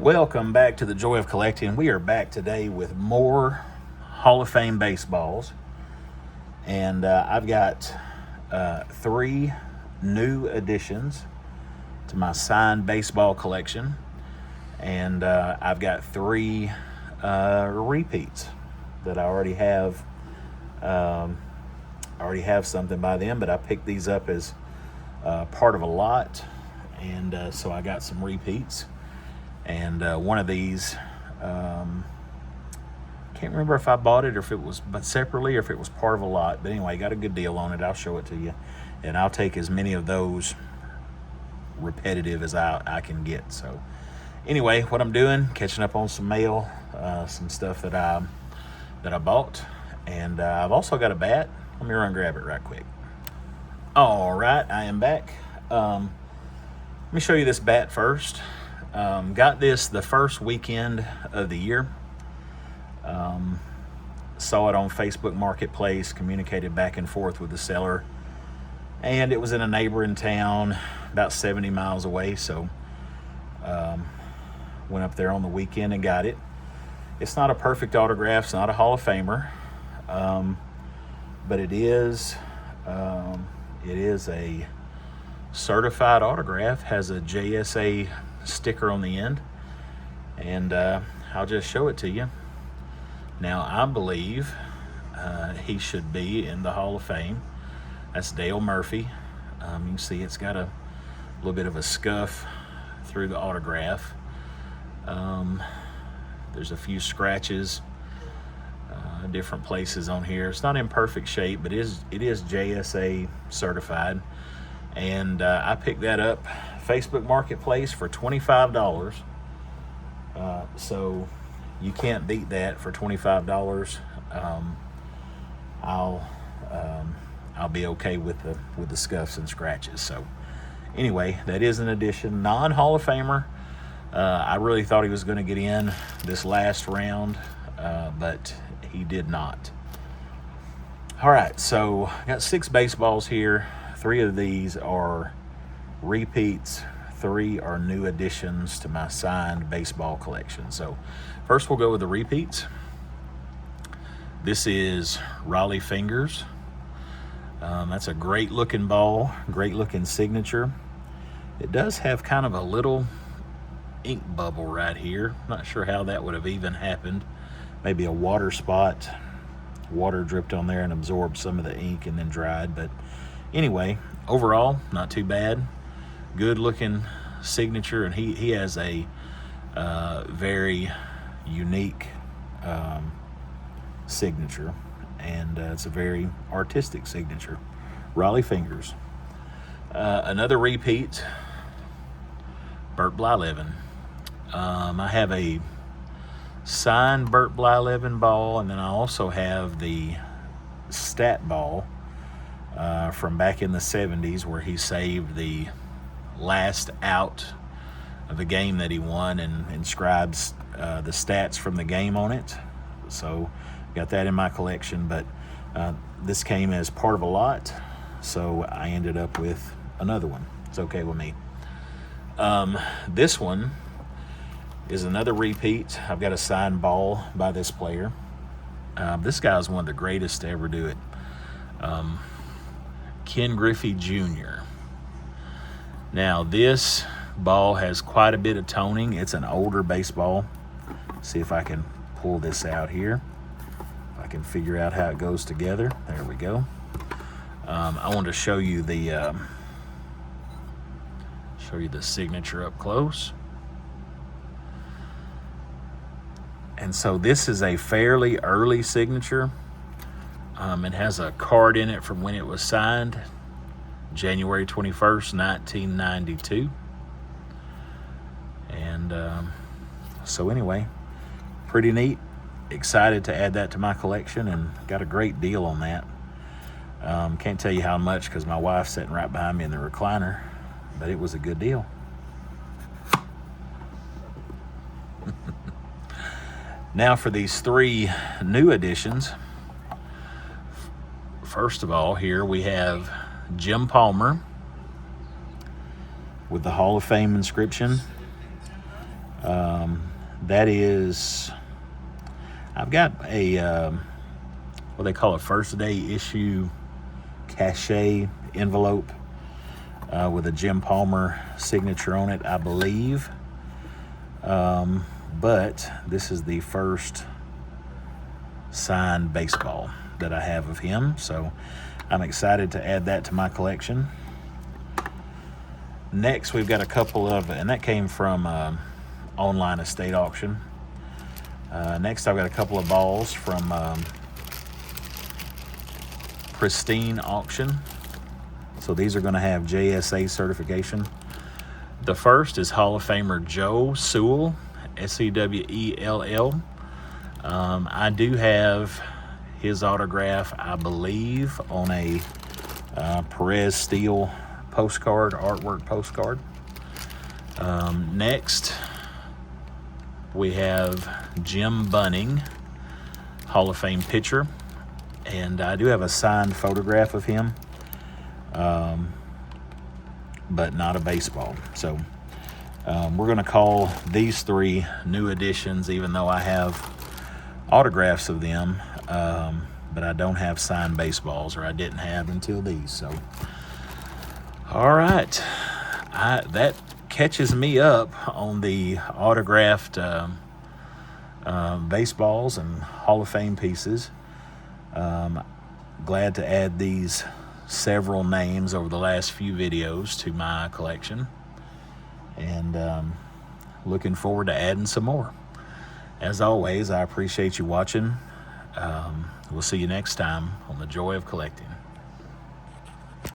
Welcome back to the Joy of Collecting. We are back today with more Hall of Fame baseballs. And I've got 3 new additions to my signed baseball collection. And I've got 3 repeats that I already have. Something by them, but I picked these up as part of a lot. And so I got some repeats. And one of these, can't remember if I bought it or if it was separately or if it was part of a lot. But anyway, got a good deal on it. I'll show it to you. And I'll take as many of those repetitive as I can get. So anyway, what I'm doing, catching up on some mail, some stuff that I bought. And I've also got a bat. Let me run grab it right quick. All right, I am back. Let me show you this bat first. Got this the first weekend of the year. Saw it on Facebook Marketplace, communicated back and forth with the seller. And it was in a neighboring town about 70 miles away. So went up there on the weekend and got it. It's not a perfect autograph. It's not a Hall of Famer. But it is a certified autograph. Has a JSA sticker on the end, and I'll just show it to you. Now I believe he should be in the Hall of Fame. That's Dale Murphy. You can see it's got a little bit of a scuff through the autograph. There's a few scratches different places on here. It's not in perfect shape, but it is JSA certified. And I picked that up Facebook Marketplace for $25. So you can't beat that for $25. I'll be okay with the scuffs and scratches. So anyway, that is an addition. Non-Hall of Famer. I really thought he was going to get in this last round, but he did not. All right, so I got 6 baseballs here. 3 of these are repeats. 3 are new additions to my signed baseball collection. So first we'll go with the repeats. This is Rollie Fingers. That's a great looking ball, great looking signature. It does have kind of a little ink bubble right here. Not sure how that would have even happened. Maybe a water spot. Water dripped on there and absorbed some of the ink and then dried. But anyway, overall, not too bad. Good looking signature, and he has a very unique signature, and it's a very artistic signature. Rollie Fingers. Another repeat, Bert Blyleven. I have a signed Bert Blyleven ball, and then I also have the stat ball from back in the 70s where he saved the last out of a game that he won and inscribes the stats from the game on it. So got that in my collection, but this came as part of a lot, so I ended up with another one. It's okay with me. This one is another repeat. I've got a signed ball by this player. This guy is one of the greatest to ever do it. Ken Griffey Jr. Now this ball has quite a bit of toning. It's an older baseball. See if I can pull this out here. If I can figure out how it goes together. There we go. I want to show you the signature up close. And so this is a fairly early signature. It has a card in it from when it was signed, January 21st, 1992. And so anyway, pretty neat. Excited to add that to my collection, and got a great deal on that. Can't tell you how much because my wife's sitting right behind me in the recliner, but it was a good deal. Now for these 3 new additions. First of all, here we have Jim Palmer with the Hall of Fame inscription. That is, I've got a what they call a first day issue cachet envelope with a Jim Palmer signature on it, I believe. But this is the first signed baseball that I have of him, so I'm excited to add that to my collection. Next, we've got a couple of, and that came from online estate auction. Next, I've got a couple of balls from Pristine Auction. So these are going to have JSA certification. The first is Hall of Famer Joe Sewell, Sewell. I do have his autograph, I believe, on a Perez Steel postcard, artwork postcard. Next, we have Jim Bunning, Hall of Fame pitcher, and I do have a signed photograph of him, but not a baseball. So we're going to call these three new additions, even though I have autographs of them, but I don't have signed baseballs, or I didn't have until these. So all right, that catches me up on the autographed baseballs and Hall of Fame pieces. Glad to add these several names over the last few videos to my collection, and looking forward to adding some more. As always, I appreciate you watching. We'll see you next time on The Joy of Collecting.